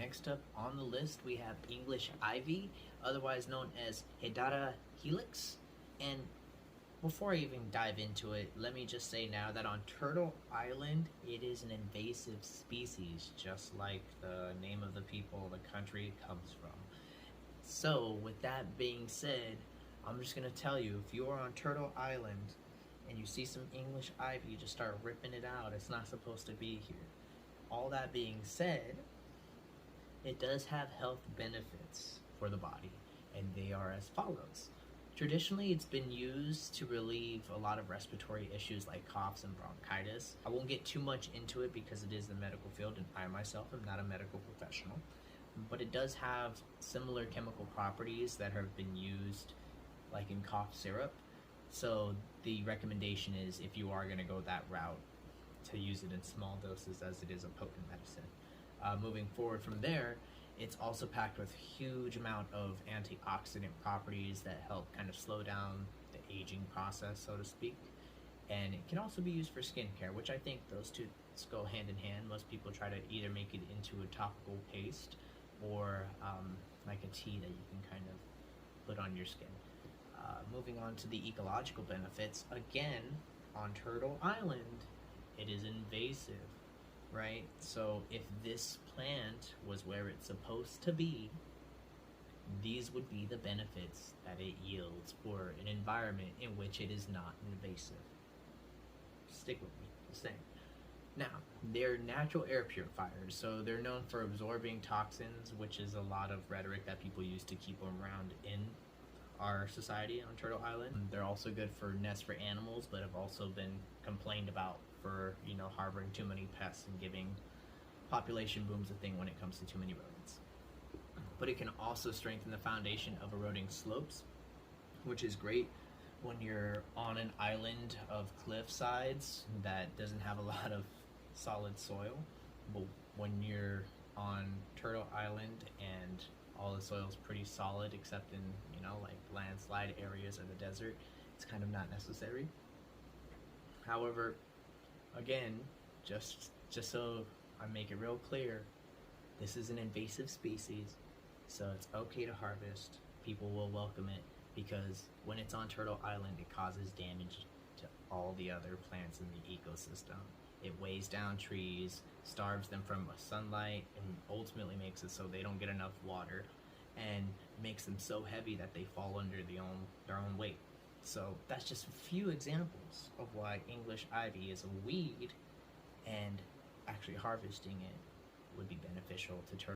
next up on the list we have English ivy, otherwise known as Hedera helix. And before I even dive into it, let me just say now that on Turtle Island, it is an invasive species, just like the name of the people, the country it comes from. So, with that being said, I'm just gonna tell you, if you are on Turtle Island and you see some English ivy, you just start ripping it out. It's not supposed to be here. All that being said, it does have health benefits for the body, and they are as follows. Traditionally, it's been used to relieve a lot of respiratory issues like coughs and bronchitis. I won't get too much into it because it is the medical field, and I myself am not a medical professional. But it does have similar chemical properties that have been used like in cough syrup. So the recommendation is, if you are going to go that route, to use it in small doses, as it is a potent medicine. Moving forward from there, it's also packed with huge amount of antioxidant properties that help kind of slow down the aging process, so to speak. And it can also be used for skincare, which I think those two go hand in hand. Most people try to either make it into a topical paste or like a tea that you can kind of put on your skin. Moving on to the ecological benefits, again, on Turtle Island, it is invasive, right? So if this plant was where it's supposed to be, these would be the benefits that it yields for an environment in which it is not invasive. Stick with me, the same. Now, they're natural air purifiers, so they're known for absorbing toxins, which is a lot of rhetoric that people use to keep them around in our society on Turtle Island. They're also good for nests for animals, but have also been complained about for, harboring too many pests and giving population booms a thing when it comes to too many rodents. But it can also strengthen the foundation of eroding slopes, which is great when you're on an island of cliff sides that doesn't have a lot of solid soil. But when you're on Turtle Island and all the soil is pretty solid except in, like landslide areas or the desert, it's kind of not necessary. However, again, just so I make it real clear, this is an invasive species, so it's okay to harvest. People will welcome it because when it's on Turtle Island, it causes damage to all the other plants in the ecosystem. It weighs down trees, starves them from sunlight, and ultimately makes it so they don't get enough water, and makes them so heavy that they fall under their own weight. So that's just a few examples of why English ivy is a weed, and actually harvesting it would be beneficial to turtles.